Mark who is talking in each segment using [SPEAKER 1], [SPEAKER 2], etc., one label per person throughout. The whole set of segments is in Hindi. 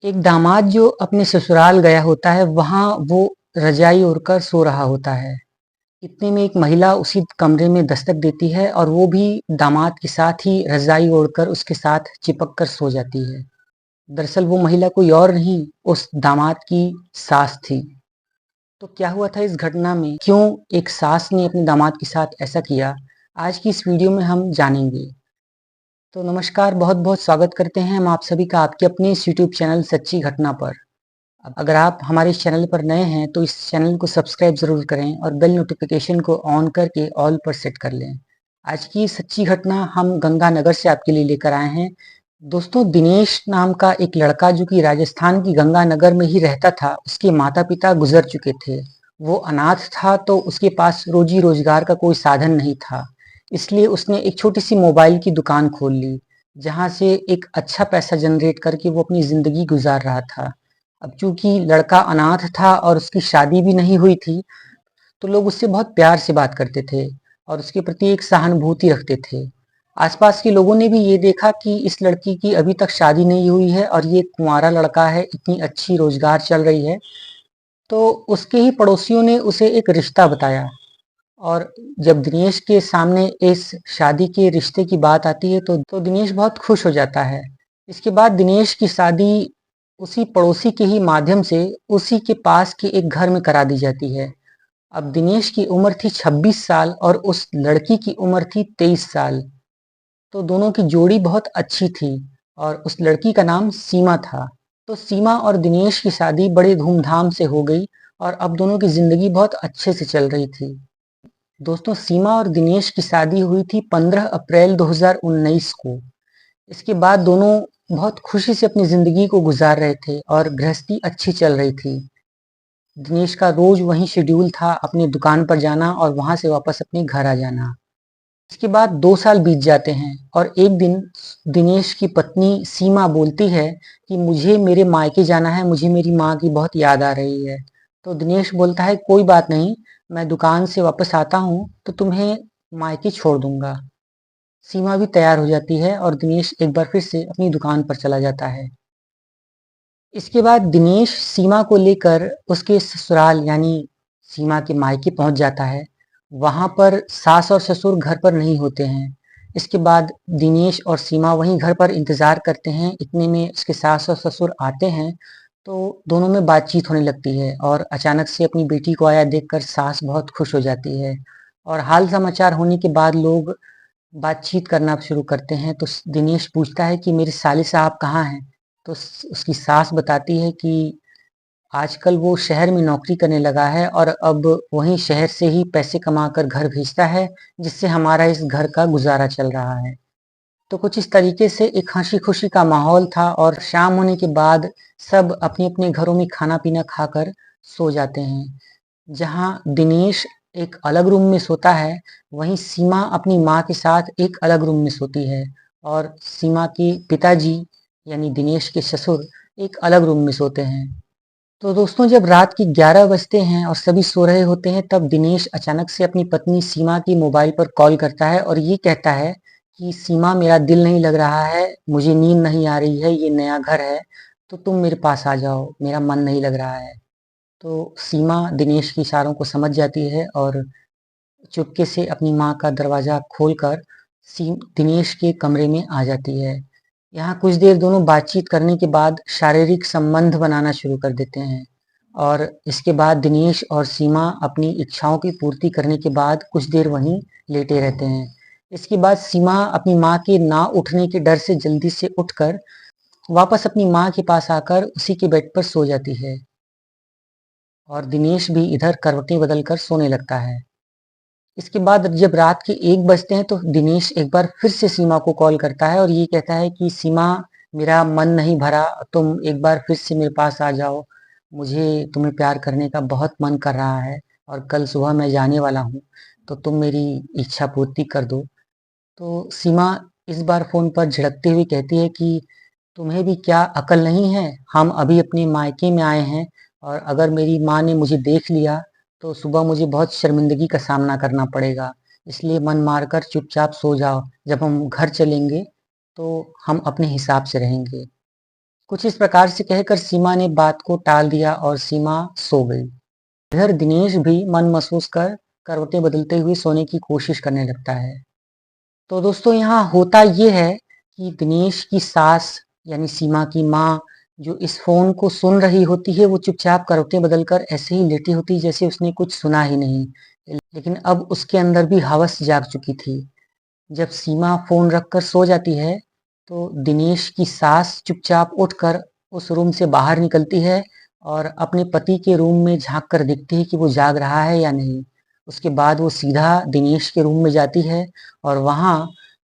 [SPEAKER 1] एक दामाद जो अपने ससुराल गया होता है, वहाँ वो रजाई ओढ़कर सो रहा होता है। इतने में एक महिला उसी कमरे में दस्तक देती है और वो भी दामाद के साथ ही रजाई ओढ़कर उसके साथ चिपक कर सो जाती है। दरअसल वो महिला कोई और नहीं, उस दामाद की सास थी। तो क्या हुआ था इस घटना में? क्यों एक सास ने अपने दामाद के साथ ऐसा किया? आज की इस वीडियो में हम जानेंगे। तो नमस्कार, बहुत-बहुत स्वागत करते हैं हम आप सभी का आपके अपने इस यूट्यूब चैनल सच्ची घटना पर। अगर आप हमारे इस चैनल पर नए हैं तो इस चैनल को सब्सक्राइब ज़रूर करें और बेल नोटिफिकेशन को ऑन करके ऑल पर सेट कर लें। आज की सच्ची घटना हम गंगानगर से आपके लिए लेकर आए हैं। दोस्तों, दिनेश नाम का एक लड़का जो कि राजस्थान की गंगानगर में ही रहता था, उसके माता-पिता गुजर चुके थे। वो अनाथ था तो उसके पास रोजी-रोजगार का कोई साधन नहीं था। इसलिए उसने एक छोटी-सी मोबाइल की दुकान खोल ली, जहाँ से एक अच्छा पैसा जनरेट करके वो अपनी ज़िंदगी गुज़ार रहा था। अब चूँकि लड़का अनाथ था और उसकी शादी भी नहीं हुई थी, तो लोग उससे बहुत प्यार से बात करते थे और उसके प्रति एक सहानुभूति रखते थे। आसपास के लोगों ने भी ये देखा कि इस लड़की की अभी तक शादी नहीं हुई है और ये कुंवारा लड़का है, इतनी अच्छी रोजगार चल रही है। तो उसके ही पड़ोसियों ने उसे एक रिश्ता बताया और जब दिनेश के सामने इस शादी के रिश्ते की बात आती है तो दिनेश बहुत खुश हो जाता है। इसके बाद दिनेश की शादी उसी पड़ोसी के ही माध्यम से उसी के पास के एक घर में करा दी जाती है। अब दिनेश की उम्र थी 26 साल और उस लड़की की उम्र थी 23 साल। तो दोनों की जोड़ी बहुत अच्छी थी और उस लड़की का नाम सीमा था। तो सीमा और दिनेश की शादी बड़े धूमधाम से हो गई और अब दोनों की जिंदगी बहुत अच्छे से चल रही थी। दोस्तों, सीमा और दिनेश की शादी हुई थी 15 अप्रैल 2019 को। इसके बाद दोनों बहुत खुशी से अपनी जिंदगी को गुजार रहे थे और गृहस्थी अच्छी चल रही थी। दिनेश का रोज वही शेड्यूल था, अपनी दुकान पर जाना और वहां से वापस अपने घर आ जाना। इसके बाद 2 साल बीत जाते हैं और एक दिन दिनेश की पत्नी सीमा बोलती है कि मुझे मेरे मायके जाना है, मुझे मेरी माँ की बहुत याद आ रही है। तो दिनेश बोलता है कोई बात नहीं, मैं दुकान से वापस आता हूँ तो तुम्हें मायके छोड़ दूंगा। सीमा भी तैयार हो जाती है और दिनेश एक बार फिर से अपनी दुकान पर चला जाता है। इसके बाद दिनेश सीमा को लेकर उसके ससुराल यानी सीमा के मायके पहुंच जाता है। वहां पर सास और ससुर घर पर नहीं होते हैं। इसके बाद दिनेश और सीमा वहीं घर पर इंतजार करते हैं। इतने में उसके सास और ससुर आते हैं तो दोनों में बातचीत होने लगती है और अचानक से अपनी बेटी को आया देखकर सास बहुत खुश हो जाती है और हाल समाचार होने के बाद लोग बातचीत करना शुरू करते हैं। तो दिनेश पूछता है कि मेरे साले साहब कहाँ हैं? तो उसकी सास बताती है कि आजकल वो शहर में नौकरी करने लगा है और अब वहीं शहर से ही पैसे कमाकर घर भेजता है, जिससे हमारा इस घर का गुजारा चल रहा है। तो कुछ इस तरीके से एक हंसी खुशी का माहौल था और शाम होने के बाद सब अपने अपने घरों में खाना पीना खाकर सो जाते हैं। जहाँ दिनेश एक अलग रूम में सोता है, वहीं सीमा अपनी माँ के साथ एक अलग रूम में सोती है और सीमा के पिताजी यानी दिनेश के ससुर एक अलग रूम में सोते हैं। तो दोस्तों, जब रात के 11 बजते हैं और सभी सो रहे होते हैं तब दिनेश अचानक से अपनी पत्नी सीमा की मोबाइल पर कॉल करता है और ये कहता है कि सीमा, मेरा दिल नहीं लग रहा है, मुझे नींद नहीं आ रही है, ये नया घर है तो तुम मेरे पास आ जाओ, मेरा मन नहीं लग रहा है। तो सीमा दिनेश के इशारों को समझ जाती है और चुपके से अपनी माँ का दरवाज़ा खोलकर दिनेश के कमरे में आ जाती है। यहाँ कुछ देर दोनों बातचीत करने के बाद शारीरिक संबंध बनाना शुरू कर देते हैं और इसके बाद दिनेश और सीमा अपनी इच्छाओं की पूर्ति करने के बाद कुछ देर वहीं लेटे रहते हैं। इसके बाद सीमा अपनी माँ के ना उठने के डर से जल्दी से उठकर वापस अपनी माँ के पास आकर उसी के बेड पर सो जाती है और दिनेश भी इधर करवटें बदलकर सोने लगता है। इसके बाद जब रात के 1 बजते हैं तो दिनेश एक बार फिर से सीमा को कॉल करता है और ये कहता है कि सीमा, मेरा मन नहीं भरा, तुम एक बार फिर से मेरे पास आ जाओ, मुझे तुम्हें प्यार करने का बहुत मन कर रहा है और कल सुबह मैं जाने वाला हूँ, तो तुम मेरी इच्छा पूर्ति कर दो। तो सीमा इस बार फ़ोन पर झिड़कते हुए कहती है कि तुम्हें भी क्या अकल नहीं है? हम अभी अपने मायके में आए हैं और अगर मेरी माँ ने मुझे देख लिया तो सुबह मुझे बहुत शर्मिंदगी का सामना करना पड़ेगा। इसलिए मन मारकर चुपचाप सो जाओ। जब हम घर चलेंगे तो हम अपने हिसाब से रहेंगे। कुछ इस प्रकार से कहकर सीमा ने बात को टाल दिया और सीमा सो गई। इधर दिनेश भी मन महसूस कर करवटें बदलते हुए सोने की कोशिश करने लगता है। तो दोस्तों यहाँ होता ये है कि दिनेश की सास यानी सीमा की माँ जो इस फोन को सुन रही होती है वो चुपचाप करवटें बदलकर ऐसे ही लेटी होती जैसे उसने कुछ सुना ही नहीं। लेकिन अब उसके अंदर भी हवस जाग चुकी थी। जब सीमा फोन रखकर सो जाती है तो दिनेश की सास चुपचाप उठकर उस रूम से बाहर निकलती है और अपने पति के रूम में झांक कर देखती है कि वो जाग रहा है या नहीं। उसके बाद वो सीधा दिनेश के रूम में जाती है और वहां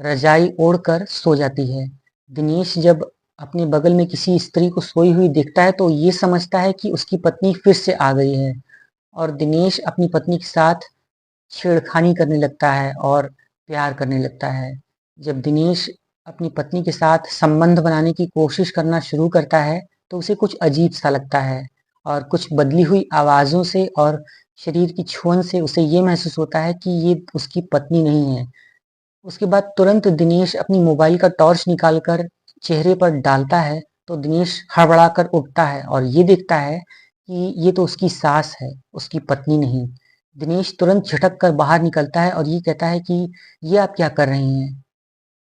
[SPEAKER 1] रजाई ओढ़कर सो जाती है। दिनेश जब अपने बगल में किसी स्त्री को सोई हुई देखता है तो ये समझता है कि उसकी पत्नी फिर से आ गई है और दिनेश अपनी पत्नी के साथ छेड़खानी करने लगता है और प्यार करने लगता है। जब दिनेश अपनी पत्नी के साथ संबंध बनाने की कोशिश करना शुरू करता है तो उसे कुछ अजीब सा लगता है और कुछ बदली हुई आवाज़ों से और शरीर की छुअन से उसे ये महसूस होता है कि ये उसकी पत्नी नहीं है। उसके बाद तुरंत दिनेश अपनी मोबाइल का टॉर्च निकालकर चेहरे पर डालता है तो दिनेश हड़बड़ाकर उठता है और ये देखता है कि ये तो उसकी सास है, उसकी पत्नी नहीं। दिनेश तुरंत झटक कर बाहर निकलता है और ये कहता है कि ये आप क्या कर रही हैं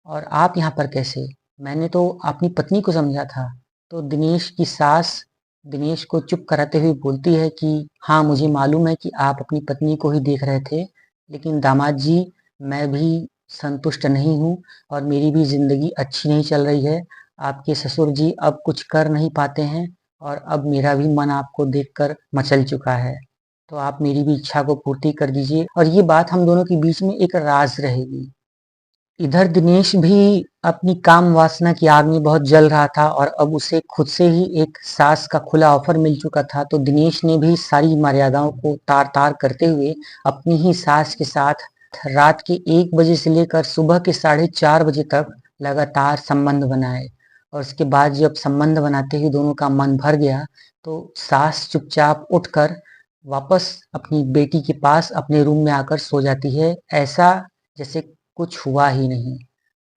[SPEAKER 1] और आप यहाँ पर कैसे? मैंने तो अपनी पत्नी को समझा था। तो दिनेश की सास दिनेश को चुप कराते हुए बोलती है कि हाँ, मुझे मालूम है कि आप अपनी पत्नी को ही देख रहे थे, लेकिन दामाद जी मैं भी संतुष्ट नहीं हूँ और मेरी भी ज़िंदगी अच्छी नहीं चल रही है। आपके ससुर जी अब कुछ कर नहीं पाते हैं और अब मेरा भी मन आपको देखकर मचल चुका है। तो आप मेरी भी इच्छा को पूर्ति कर दीजिए और ये बात हम दोनों के बीच में एक राज रहेगी। इधर दिनेश भी अपनी काम वासना की आग में बहुत जल रहा था और अब उसे खुद से ही एक सास का खुला ऑफर मिल चुका था। तो दिनेश ने भी सारी मर्यादाओं को तार तार करते हुए अपनी ही सास के साथ रात के 1 बजे से लेकर सुबह के 4:30 बजे तक लगातार संबंध बनाए। और उसके बाद जब संबंध बनाते ही दोनों का मन भर गया तो सास चुपचाप उठकर वापस अपनी बेटी के पास अपने रूम में आकर सो जाती है, ऐसा जैसे कुछ हुआ ही नहीं।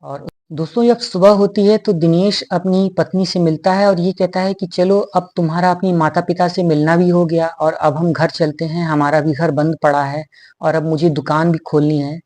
[SPEAKER 1] और दोस्तों जब सुबह होती है तो दिनेश अपनी पत्नी से मिलता है और ये कहता है कि चलो अब तुम्हारा अपनी माता पिता से मिलना भी हो गया और अब हम घर चलते हैं, हमारा भी घर बंद पड़ा है और अब मुझे दुकान भी खोलनी है।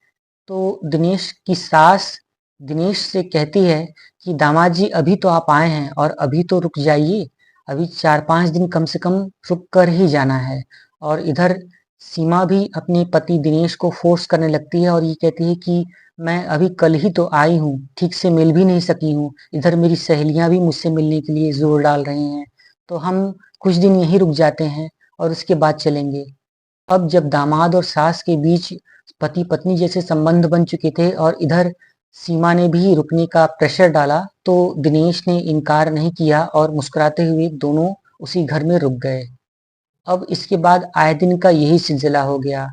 [SPEAKER 1] तो दिनेश की सास दिनेश से कहती है कि दामाद जी अभी तो आप आए हैं और अभी तो रुक जाइए, अभी 4-5 दिन कम से कम रुक कर ही जाना है। और इधर सीमा भी अपने पति दिनेश को फोर्स करने लगती है और ये कहती है कि मैं अभी कल ही तो आई हूँ, ठीक से मिल भी नहीं सकी हूँ। इधर मेरी सहेलियां भी मुझसे मिलने के लिए जोर डाल रही हैं, तो हम कुछ दिन यहीं रुक जाते हैं और उसके बाद चलेंगे। अब जब दामाद और सास के बीच पति पत्नी जैसे संबंध बन चुके थे और इधर सीमा ने भी रुकने का प्रेशर डाला तो दिनेश ने इनकार नहीं किया और मुस्कुराते हुए दोनों उसी घर में रुक गए। अब इसके बाद आए दिन का यही सिलसिला हो गया।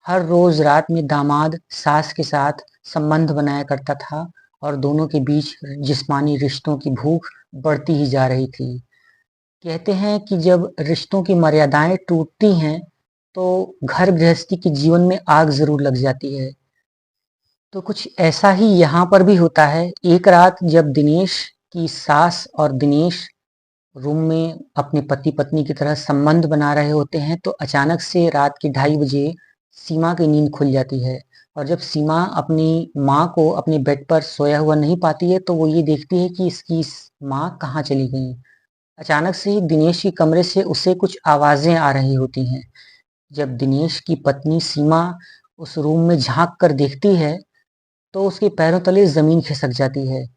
[SPEAKER 1] हर रोज रात में दामाद सास के साथ संबंध बनाया करता था और दोनों के बीच जिस्मानी रिश्तों की भूख बढ़ती ही जा रही थी। कहते हैं कि जब रिश्तों की मर्यादाएं टूटती हैं तो घर गृहस्थी के जीवन में आग जरूर लग जाती है। तो कुछ ऐसा ही यहाँ पर भी होता है। एक रात जब दिनेश की सास और दिनेश रूम में अपने पति पत्नी की तरह संबंध बना रहे होते हैं तो अचानक से रात के 2:30 बजे सीमा की नींद खुल जाती है। और जब सीमा अपनी माँ को अपने बेड पर सोया हुआ नहीं पाती है तो वो ये देखती है कि इसकी माँ कहाँ चली गई। अचानक से ही दिनेश के कमरे से उसे कुछ आवाजें आ रही होती हैं। जब दिनेश की पत्नी सीमा उस रूम में झांक कर देखती है तो उसके पैरों तले जमीन खिसक जाती है।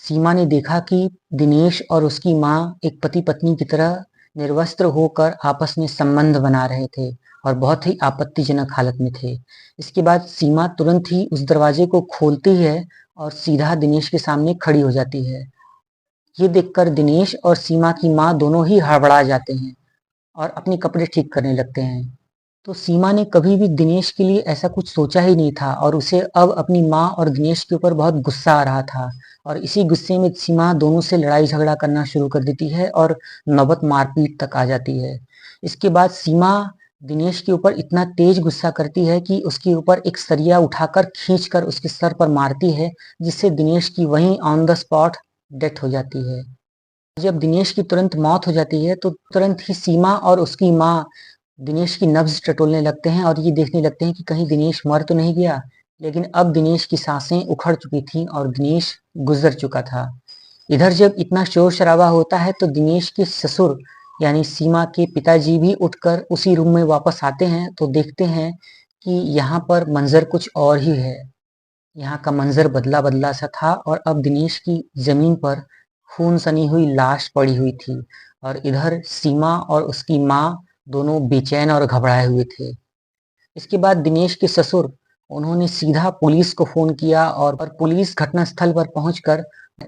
[SPEAKER 1] सीमा ने देखा कि दिनेश और उसकी माँ एक पति पत्नी की तरह निर्वस्त्र होकर आपस में संबंध बना रहे थे और बहुत ही आपत्तिजनक हालत में थे। इसके बाद सीमा तुरंत ही उस दरवाजे को खोलती है और सीधा दिनेश के सामने खड़ी हो जाती है। ये देखकर दिनेश और सीमा की माँ दोनों ही हड़बड़ा जाते हैं और अपने कपड़े ठीक करने लगते हैं। तो सीमा ने कभी भी दिनेश के लिए ऐसा कुछ सोचा ही नहीं था और उसे अब अपनी माँ और दिनेश के ऊपर बहुत गुस्सा आ रहा था। और इसी गुस्से में सीमा दोनों से लड़ाई झगड़ा करना शुरू कर देती है और नौबत मारपीट तक आ जाती है। इसके बाद सीमा दिनेश के ऊपर इतना तेज गुस्सा करती है कि उसके ऊपर एक सरिया उठाकर खींचकर उसके सर पर मारती है, जिससे दिनेश की वहीं ऑन द स्पॉट डेथ हो जाती है। जब दिनेश की तुरंत मौत हो जाती है तो तुरंत ही सीमा और उसकी माँ दिनेश की नब्ज टटोलने लगते हैं और ये देखने लगते हैं कि कहीं दिनेश मर तो नहीं गया। लेकिन अब दिनेश की सांसें उखड़ चुकी थीं और दिनेश गुजर चुका था। इधर जब इतना शोर शराबा होता है तो दिनेश के ससुर यानी सीमा के पिताजी भी उठकर उसी रूम में वापस आते हैं तो देखते हैं कि यहाँ पर मंजर कुछ और ही है। यहाँ का मंजर बदला बदला सा था और अब दिनेश की जमीन पर खून सनी हुई लाश पड़ी हुई थी और इधर सीमा और उसकी माँ दोनों बेचैन और घबराए हुए थे। इसके बाद दिनेश के ससुर उन्होंने सीधा पुलिस को फोन किया और पुलिस घटनास्थल पर पहुंचकर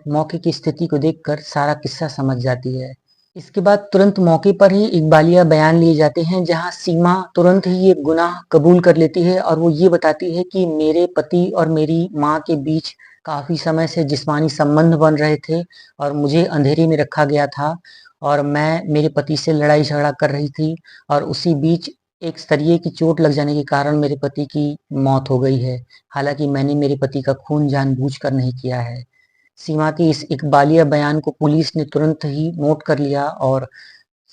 [SPEAKER 1] मौके की स्थिति को देखकर सारा किस्सा समझ जाती है। इसके बाद तुरंत मौके पर ही इकबालिया बयान लिए जाते हैं जहां सीमा तुरंत ही ये गुनाह कबूल कर लेती है और वो ये बताती है कि मेरे पति और मेरी माँ के बीच काफी समय से जिस्मानी संबंध बन रहे थे और मुझे अंधेरे में रखा गया था और मैं मेरे पति से लड़ाई झगड़ा कर रही थी और उसी बीच एक सरिये की चोट लग जाने के कारण मेरे पति की मौत हो गई है। हालांकि मैंने मेरे पति का खून जानबूझकर नहीं किया है। सीमा के इस इकबालिया बयान को पुलिस ने तुरंत ही नोट कर लिया और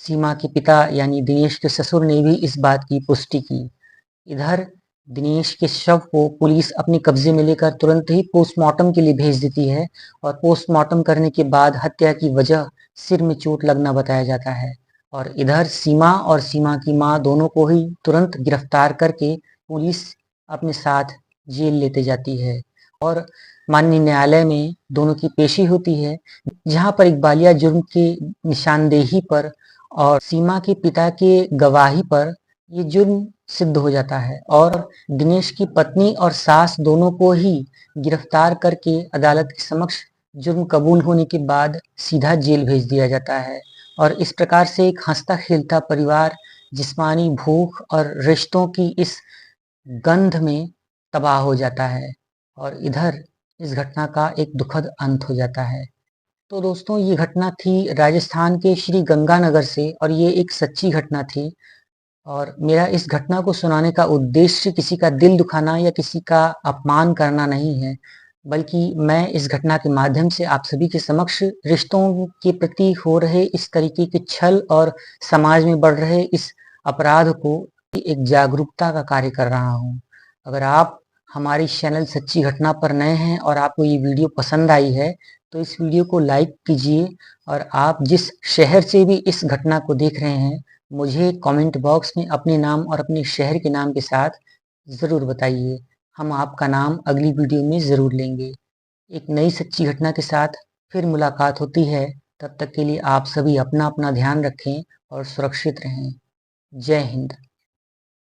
[SPEAKER 1] सीमा के पिता यानी दिनेश के ससुर ने भी इस बात की पुष्टि की। इधर दिनेश के शव को पुलिस अपने कब्जे में लेकर तुरंत ही पोस्टमार्टम के लिए भेज देती है और पोस्टमार्टम करने के बाद हत्या की वजह सिर में चोट लगना बताया जाता है। और इधर सीमा और सीमा की मां दोनों को ही तुरंत गिरफ्तार करके पुलिस अपने साथ जेल लेते जाती है और माननीय न्यायालय में दोनों की पेशी होती है जहां पर इकबालिया जुर्म की निशानदेही पर और सीमा के पिता के गवाही पर ये जुर्म सिद्ध हो जाता है और दिनेश की पत्नी और सास दोनों को ही गिरफ्तार करके अदालत के समक्ष जुर्म कबूल होने के बाद सीधा जेल भेज दिया जाता है। और इस प्रकार से एक हंसता खेलता परिवार जिस्मानी भूख और रिश्तों की इस गंध में तबाह हो जाता है और इधर इस घटना का एक दुखद अंत हो जाता है। तो दोस्तों ये घटना थी राजस्थान के श्री गंगानगर से और ये एक सच्ची घटना थी और मेरा इस घटना को सुनाने का उद्देश्य किसी का दिल दुखाना या किसी का अपमान करना नहीं है, बल्कि मैं इस घटना के माध्यम से आप सभी के समक्ष रिश्तों के प्रति हो रहे इस तरीके के छल और समाज में बढ़ रहे इस अपराध को एक जागरूकता का कार्य कर रहा हूँ। अगर आप हमारी चैनल सच्ची घटना पर नए हैं और आपको ये वीडियो पसंद आई है तो इस वीडियो को लाइक कीजिए और आप जिस शहर से भी इस घटना को देख रहे हैं मुझे कमेंट बॉक्स में अपने नाम और अपने शहर के नाम के साथ ज़रूर बताइए। हम आपका नाम अगली वीडियो में ज़रूर लेंगे। एक नई सच्ची घटना के साथ फिर मुलाकात होती है। तब तक के लिए आप सभी अपना अपना ध्यान रखें और सुरक्षित रहें। जय हिंद।